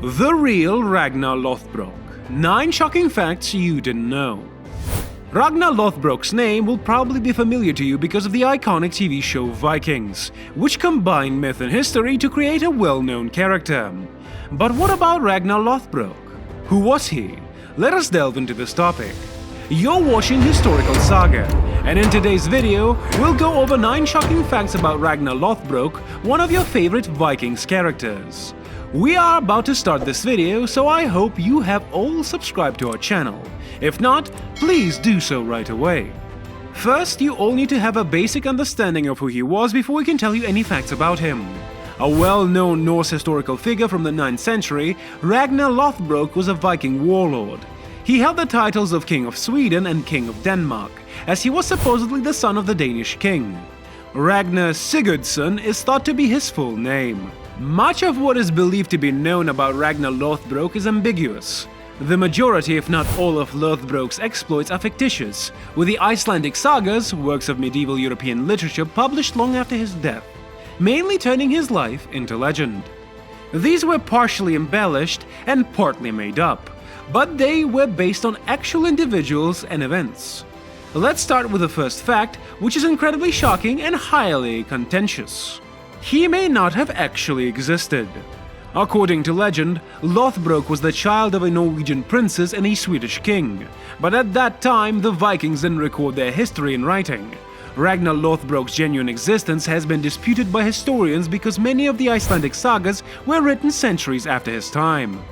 The real Ragnarr Lothbrok. 9 shocking facts you didn't know. Ragnarr Lothbrok's name will probably be familiar to you because of the iconic TV show Vikings, which combined myth and history to create a well-known character. But what about Ragnarr Lothbrok? Who was he? Let us delve into this topic. You're watching Historical Saga, and in today's video, we'll go over 9 shocking facts about Ragnarr Lothbrok, one of your favorite Vikings characters. We are about to start this video, so I hope you have all subscribed to our channel. If not, please do so right away. First, you all need to have a basic understanding of who he was before we can tell you any facts about him. A well-known Norse historical figure from the 9th century, Ragnarr Lothbrok was a Viking warlord. He held the titles of King of Sweden and King of Denmark, as he was supposedly the son of the Danish king. Ragnar Sigurdsson is thought to be his full name. Much of what is believed to be known about Ragnarr Lothbrok is ambiguous. The majority, if not all, of Lothbrok's exploits are fictitious, with the Icelandic sagas, works of medieval European literature published long after his death, mainly turning his life into legend. These were partially embellished and partly made up, but they were based on actual individuals and events. Let's start with the first fact, which is incredibly shocking and highly contentious. He may not have actually existed. According to legend, Lothbrok was the child of a Norwegian princess and a Swedish king, but at that time the Vikings didn't record their history in writing. Ragnarr Lothbrok's genuine existence has been disputed by historians because many of the Icelandic sagas were written centuries after his time.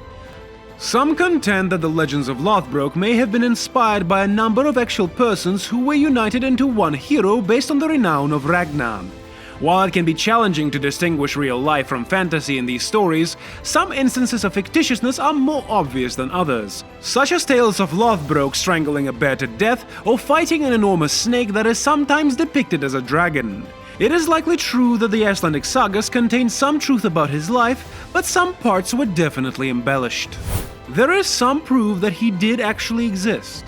Some contend that the legends of Lothbrok may have been inspired by a number of actual persons who were united into one hero based on the renown of Ragnar. While it can be challenging to distinguish real life from fantasy in these stories, some instances of fictitiousness are more obvious than others, such as tales of Lothbrok strangling a bear to death or fighting an enormous snake that is sometimes depicted as a dragon. It is likely true that the Icelandic sagas contain some truth about his life, but some parts were definitely embellished. There is some proof that he did actually exist.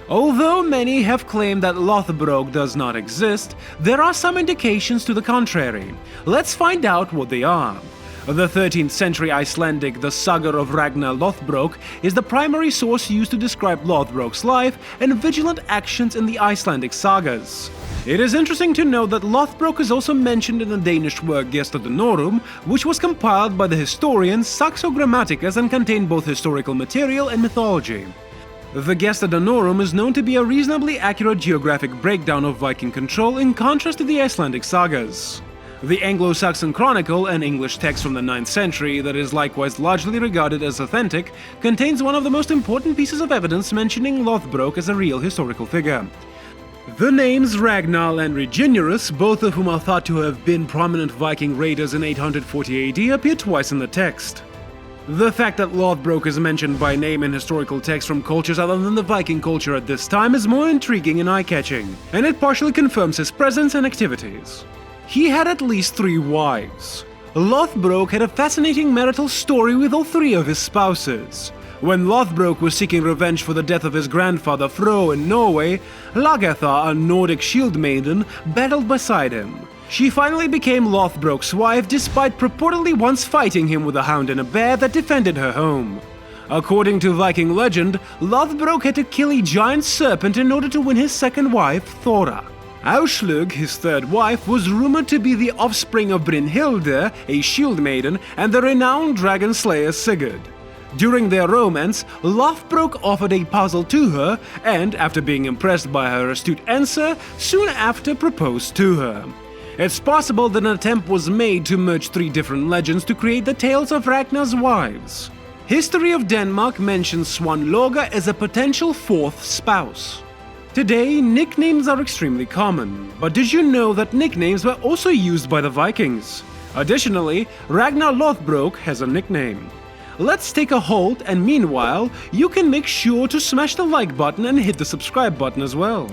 Although many have claimed that Lothbrok does not exist, there are some indications to the contrary. Let's find out what they are. The 13th century Icelandic The Saga of Ragnarr Lothbrok is the primary source used to describe Lothbrok's life and vigilant actions in the Icelandic sagas. It is interesting to note that Lothbrok is also mentioned in the Danish work Gesta Danorum, which was compiled by the historian Saxo Grammaticus and contained both historical material and mythology. The Gesta Danorum is known to be a reasonably accurate geographic breakdown of Viking control in contrast to the Icelandic sagas. The Anglo-Saxon Chronicle, an English text from the 9th century that is likewise largely regarded as authentic, contains one of the most important pieces of evidence mentioning Lothbrok as a real historical figure. The names Ragnar and Reginurus, both of whom are thought to have been prominent Viking raiders in 840 AD, appear twice in the text. The fact that Lothbrok is mentioned by name in historical texts from cultures other than the Viking culture at this time is more intriguing and eye-catching, and it partially confirms his presence and activities. He had at least 3 wives. Lothbrok had a fascinating marital story with all 3 of his spouses. When Lothbrok was seeking revenge for the death of his grandfather Fro in Norway, Lagertha, a Nordic shield maiden, battled beside him. She finally became Lothbrok's wife despite purportedly once fighting him with a hound and a bear that defended her home. According to Viking legend, Lothbrok had to kill a giant serpent in order to win his second wife, Thora. Auslug, his third wife, was rumored to be the offspring of Brynhilde, a shield maiden, and the renowned dragon slayer Sigurd. During their romance, Lothbrok offered a puzzle to her and, after being impressed by her astute answer, soon after proposed to her. It's possible that an attempt was made to merge 3 different legends to create the tales of Ragnar's wives. History of Denmark mentions Swanloga as a potential 4th spouse. Today, nicknames are extremely common, but did you know that nicknames were also used by the Vikings? Additionally, Ragnarr Lothbrok has a nickname. Let's take a halt, and meanwhile, you can make sure to smash the like button and hit the subscribe button as well.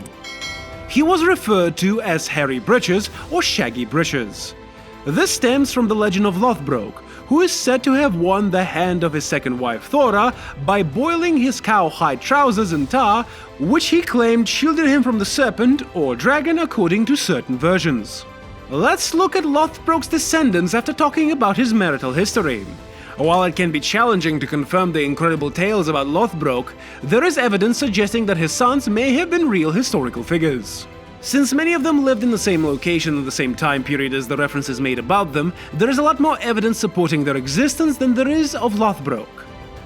He was referred to as Hairy Breeches or Shaggy Breeches. This stems from the legend of Lothbrok, who is said to have won the hand of his second wife Thora by boiling his cowhide trousers in tar, which he claimed shielded him from the serpent or dragon according to certain versions. Let's look at Lothbrok's descendants after talking about his marital history. While it can be challenging to confirm the incredible tales about Lothbrok, there is evidence suggesting that his sons may have been real historical figures. Since many of them lived in the same location at the same time period as the references made about them, there is a lot more evidence supporting their existence than there is of Lothbrok.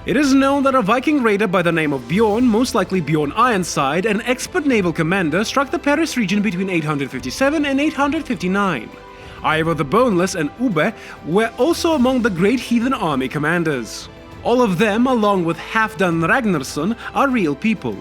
It is known that a Viking raider by the name of Bjorn, most likely Bjorn Ironside, an expert naval commander, struck the Paris region between 857 and 859. Ivar the Boneless and Ubbe were also among the great heathen army commanders. All of them, along with Halfdan Ragnarsson, are real people.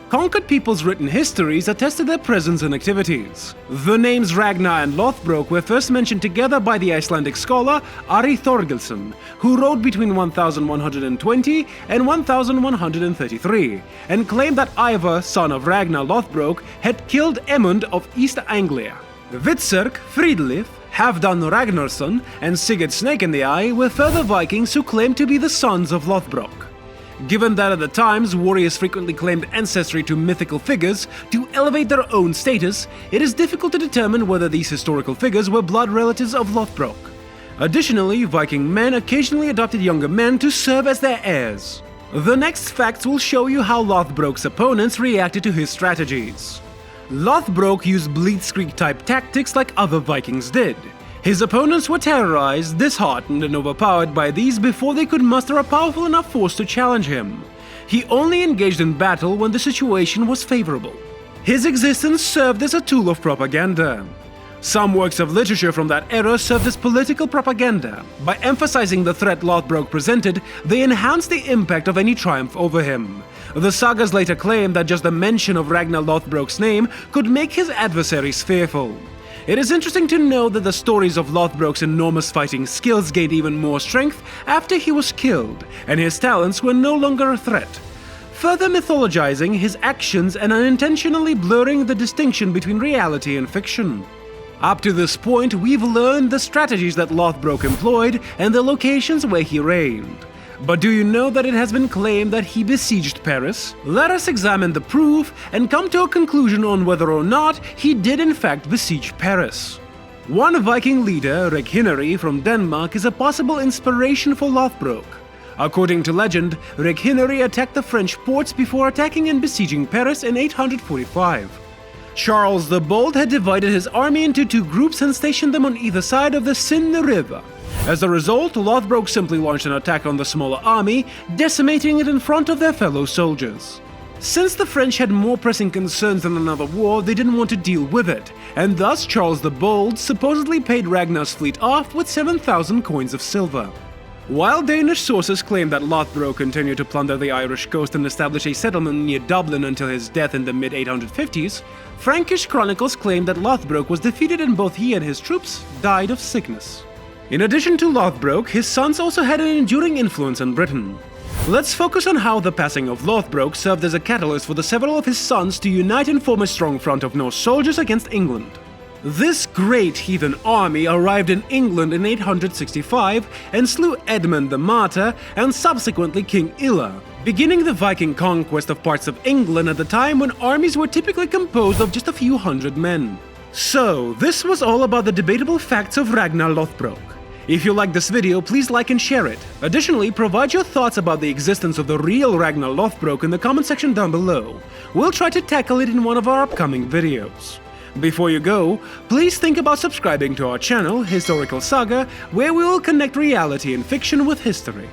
Conquered people's written histories attest to their presence and activities. The names Ragnar and Lothbrok were first mentioned together by the Icelandic scholar Ari Thorgilsson, who wrote between 1120 and 1133, and claimed that Ivar, son of Ragnar Lothbrok, had killed Emund of East Anglia. Hvitserk, Fridlif, Halfdan Ragnarsson, and Sigurd Snake in the Eye were further Vikings who claimed to be the sons of Lothbrok. Given that at the times warriors frequently claimed ancestry to mythical figures to elevate their own status, it is difficult to determine whether these historical figures were blood relatives of Lothbrok. Additionally, Viking men occasionally adopted younger men to serve as their heirs. The next facts will show you how Lothbrok's opponents reacted to his strategies. Lothbrok used blitzkrieg-type tactics like other Vikings did. His opponents were terrorized, disheartened, and overpowered by these before they could muster a powerful enough force to challenge him. He only engaged in battle when the situation was favorable. His existence served as a tool of propaganda. Some works of literature from that era served as political propaganda. By emphasizing the threat Lothbrok presented, they enhanced the impact of any triumph over him. The sagas later claimed that just the mention of Ragnar Lothbrok's name could make his adversaries fearful. It is interesting to know that the stories of Lothbrok's enormous fighting skills gained even more strength after he was killed, and his talents were no longer a threat, further mythologizing his actions and unintentionally blurring the distinction between reality and fiction. Up to this point, we've learned the strategies that Lothbrok employed and the locations where he reigned. But do you know that it has been claimed that he besieged Paris? Let us examine the proof and come to a conclusion on whether or not he did in fact besiege Paris. One Viking leader, Reghinari from Denmark, is a possible inspiration for Lothbrok. According to legend, Reghinari attacked the French ports before attacking and besieging Paris in 845. Charles the Bold had divided his army into two groups and stationed them on either side of the Seine River. As a result, Lothbrok simply launched an attack on the smaller army, decimating it in front of their fellow soldiers. Since the French had more pressing concerns than another war, they didn't want to deal with it, and thus Charles the Bold supposedly paid Ragnar's fleet off with 7,000 coins of silver. While Danish sources claim that Lothbrok continued to plunder the Irish coast and establish a settlement near Dublin until his death in the mid-850s, Frankish chronicles claim that Lothbrok was defeated and both he and his troops died of sickness. In addition to Lothbrok, his sons also had an enduring influence in Britain. Let's focus on how the passing of Lothbrok served as a catalyst for the several of his sons to unite and form a strong front of Norse soldiers against England. This great heathen army arrived in England in 865 and slew Edmund the Martyr and subsequently King Illa, beginning the Viking conquest of parts of England at the time when armies were typically composed of just a few hundred men. So, this was all about the debatable facts of Ragnar Lothbrok. If you like this video, please like and share it. Additionally, provide your thoughts about the existence of the real Ragnar Lothbrok in the comment section down below. We'll try to tackle it in one of our upcoming videos. Before you go, please think about subscribing to our channel, Historical Saga, where we will connect reality and fiction with history.